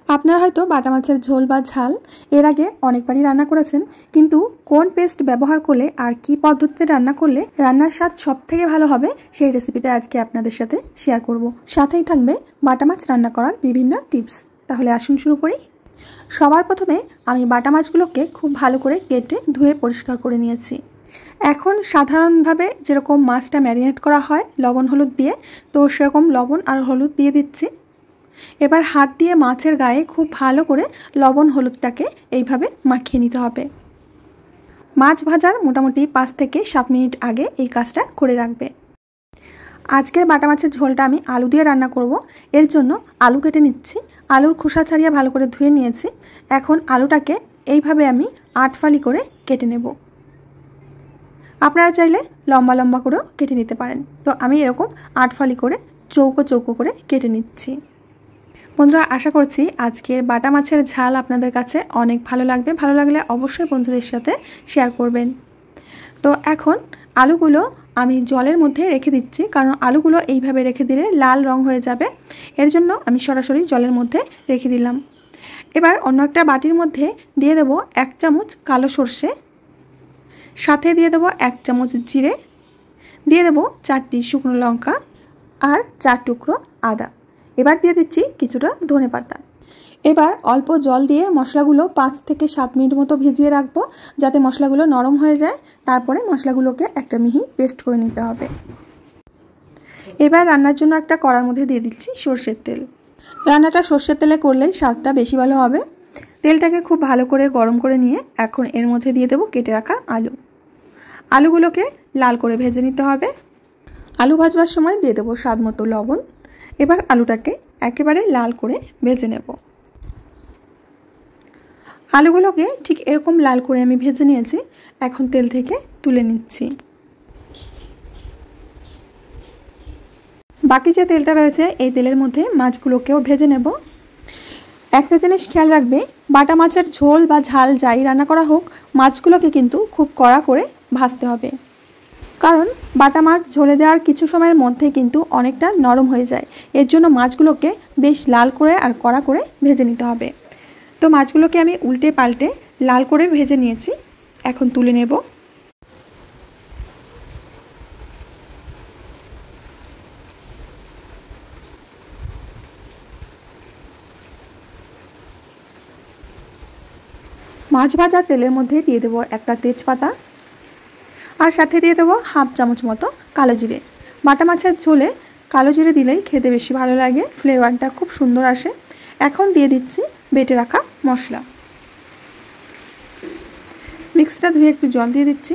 আপনারা হয়তো বাটা মাছের ঝোল বা ঝাল এর আগে অনেকবারই রান্না করেছেন, কিন্তু কোন পেস্ট ব্যবহার করলে আর কি পদ্ধতিতে রান্না করলে রান্নার স্বাদ সবথেকে ভালো হবে সেই রেসিপিটা আজকে আপনাদের সাথে শেয়ার করব। সাথেই থাকবে বাটা মাছ রান্না করার বিভিন্ন টিপস। তাহলে আসুন শুরু করি। সবার প্রথমে আমি বাটা মাছগুলোকে খুব ভালো করে কেটে ধুয়ে পরিষ্কার করে নিয়েছি। এখন সাধারণভাবে যেরকম মাছটা ম্যারিনেট করা হয় লবণ হলুদ দিয়ে, তো সেরকম লবণ আর হলুদ দিয়ে দিচ্ছি। এবার হাত দিয়ে মাছের গায়ে খুব ভালো করে লবণ হলুদটাকে এইভাবে মাখিয়ে নিতে হবে। মাছ ভাজার মোটামুটি 5 থেকে 7 মিনিট আগে এই কাজটা করে রাখবে। আজকের বাটা মাছের ঝোলটা আমি আলু দিয়ে রান্না করব। এর জন্য আলু কেটে নিচ্ছি। আলুর খোসা ছাড়িয়ে ভালো করে ধুয়ে নিয়েছি। এখন আলুটাকে এইভাবে আমি 8 ফালি করে কেটে নেব। আপনারা চাইলে লম্বা লম্বা করেও কেটে নিতে পারেন। তো আমি এরকম 8 ফালি করে চৌকো চৌকো করে কেটে নিচ্ছি। বন্ধুরা, আশা করছি আজকের বাটা মাছের ঝাল আপনাদের কাছে অনেক ভালো লাগবে। ভালো লাগলে অবশ্যই বন্ধুদের সাথে শেয়ার করবেন। তো এখন আলুগুলো আমি জলের মধ্যে রেখে দিচ্ছি, কারণ আলুগুলো এইভাবে রেখে দিলে লাল রং হয়ে যাবে। এর জন্য আমি সরাসরি জলের মধ্যে রেখে দিলাম। এবার অন্য একটা বাটির মধ্যে দিয়ে দেব 1 চামচ কালো সর্ষে, সাথে দিয়ে দেব 1 চামচ জিরে, দিয়ে দেব 4টি শুকনো লঙ্কা আর 4 টুকরো আদা। এবার দিয়ে দিচ্ছি কিছুটা ধনেপাতা। এবার অল্প জল দিয়ে মশলাগুলো 5 থেকে 7 মিনিট মতো ভিজিয়ে রাখবো, যাতে মশলাগুলো নরম হয়ে যায়। তারপরে মশলাগুলোকে একটা মিহি পেস্ট করে নিতে হবে। এবার রান্নার জন্য একটা কড়ার মধ্যে দিয়ে দিচ্ছি সর্ষের তেল। রান্নাটা সর্ষের তেলে করলেই স্বাদটা বেশি ভালো হবে। তেলটাকে খুব ভালো করে গরম করে নিয়ে এখন এর মধ্যে দিয়ে দেবো কেটে রাখা আলু। আলুগুলোকে লাল করে ভেজে নিতে হবে। আলু ভাজবার সময় দিয়ে দেবো স্বাদ মতো লবণ। এবার আলুটাকে একেবারে লাল করে ভেজে নেব। আলুগুলোকে ঠিক এরকম লাল করে আমি ভেজে নিয়েছি। এখন তেল থেকে তুলে নিচ্ছি। বাকি যে তেলটা রয়েছে এই তেলের মধ্যে মাছগুলোকেও ভেজে নেব। একটা জিনিস খেয়াল রাখবে, বাটা মাছের ঝোল বা ঝাল যাই রান্না করা হোক, মাছগুলোকে কিন্তু খুব কড়া করে ভাজতে হবে। কারণ বাটা মাছ ঝোলে দেওয়ার কিছু সময়ের মধ্যে কিন্তু অনেকটা নরম হয়ে যায়। এর জন্য মাছগুলোকে বেশ লাল করে আর কড়া করে ভেজে নিতে হবে। তো মাছগুলোকে আমি উল্টে পাল্টে লাল করে ভেজে নিয়েছি। এখন তুলে নেব। মাছ ভাজা তেলের মধ্যে দিয়ে দেবো একটা তেজপাতা, আর সাথে দিয়ে দেবো 1/2 চামচ মতো কালো জিরে। বাটা মাছের ঝোলে কালো জিরে দিলেই খেতে বেশি ভালো লাগে, ফ্লেভারটা খুব সুন্দর আসে। এখন দিয়ে দিচ্ছি বেটে রাখা মশলা। মিক্সটা ধুয়ে একটু জল দিয়ে দিচ্ছি।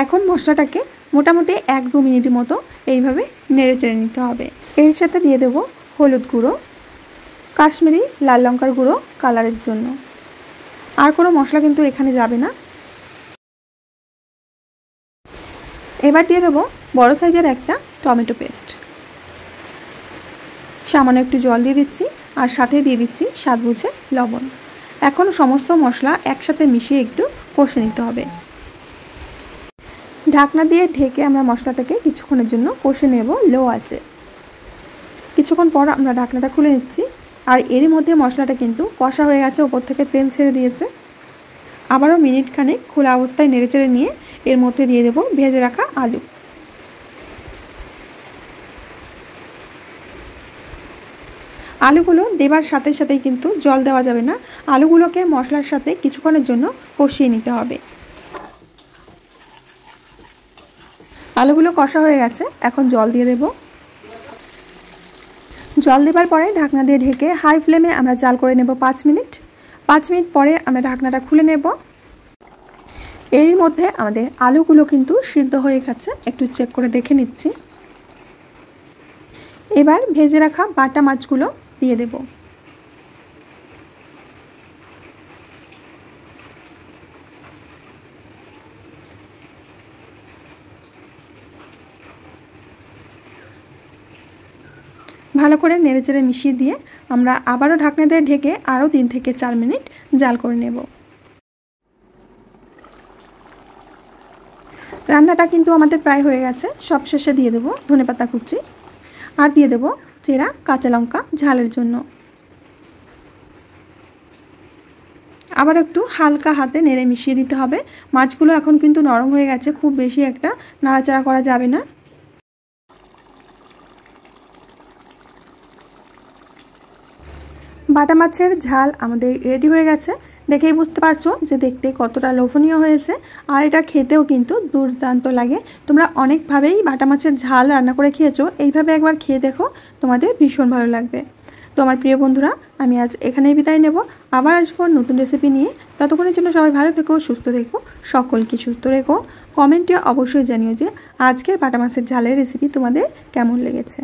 এখন মশলাটাকে মোটামুটি 1-2 মিনিট মতো এইভাবে নেড়ে চেড়ে নিতে হবে। এর সাথে দিয়ে দেবো হলুদ গুঁড়ো, কাশ্মীরি লাল লঙ্কার গুঁড়ো কালারের জন্য। আর কোনো মশলা কিন্তু এখানে যাবে না। এবার দিয়ে দেবো বড় সাইজের একটা টমেটো পেস্ট। সামান্য একটু জল দিয়ে দিচ্ছি, আর সাথে দিয়ে দিচ্ছি স্বাদ বুঝে লবণ। এখন সমস্ত মশলা একসাথে মিশিয়ে একটু কষে নিতে হবে। ঢাকনা দিয়ে ঢেকে আমরা মশলাটাকে কিছুক্ষণের জন্য কষে নেব লো আঁচে। কিছুক্ষণ পর আমরা ঢাকনাটা খুলে নিচ্ছি, আর এরই মধ্যে মশলাটা কিন্তু কষা হয়ে গেছে, ওপর থেকে তেল ছেড়ে দিয়েছে। আবারও মিনিট খানেক খোলা অবস্থায় নেড়েচেড়ে নিয়ে এর মধ্যে দিয়ে দেবো ভেজে রাখা আলু। আলুগুলো দেবার সাথে সাথেই কিন্তু জল দেওয়া যাবে না। আলুগুলোকে মশলার সাথে কিছুক্ষণের জন্য কষিয়ে নিতে হবে। আলুগুলো কষা হয়ে গেছে, এখন জল দিয়ে দেব। জল দেবার পরে ঢাকনা দিয়ে ঢেকে হাই ফ্লেমে আমরা জাল করে নেব 5 মিনিট। 5 মিনিট পরে আমরা ঢাকনাটা খুলে নেব। এরই মধ্যে আমাদের আলুগুলো কিন্তু সিদ্ধ হয়ে গেছে, একটু চেক করে দেখে নিচ্ছি। এবার ভেজে রাখা বাটা মাছগুলো দিয়ে দেব। ভালো করে নেড়েচেড়ে মিশিয়ে দিয়ে আমরা আবারও ঢাকনা দিয়ে ঢেকে আরও 3 থেকে 4 মিনিট জাল করে নেব। রান্নাটা কিন্তু আমাদের প্রায় হয়ে গেছে। সবশেষে দিয়ে দেবো ধনেপাতা কুচি, আর দিয়ে দেবো চেরা কাঁচা লঙ্কা ঝালের জন্য। আবার একটু হালকা হাতে নেড়ে মিশিয়ে দিতে হবে। মাছগুলো এখন কিন্তু নরম হয়ে গেছে, খুব বেশি একটা নাড়াচাড়া করা যাবে না। বাটা মাছের ঝাল আমাদের রেডি হয়ে গেছে। দেখেই বুঝতে পারছো যে দেখতে কতটা লোভনীয় হয়েছে, আর এটা খেতেও কিন্তু দুর্দান্ত লাগে। তোমরা অনেকভাবেই বাটা মাছের ঝাল রান্না করে খেয়েছো, এইভাবে একবার খেয়ে দেখো, তোমাদের ভীষণ ভালো লাগবে। তো আমার প্রিয় বন্ধুরা, আমি আজ এখানেই বিদায় নেব। আবার আসবো নতুন রেসিপি নিয়ে। ততক্ষণের জন্য সবাই ভালো থেকো, সুস্থ থেকো, সকলকে সুস্থ রেখো। কমেন্টে অবশ্যই জানিও যে আজকের বাটা মাছের ঝালের রেসিপি তোমাদের কেমন লেগেছে।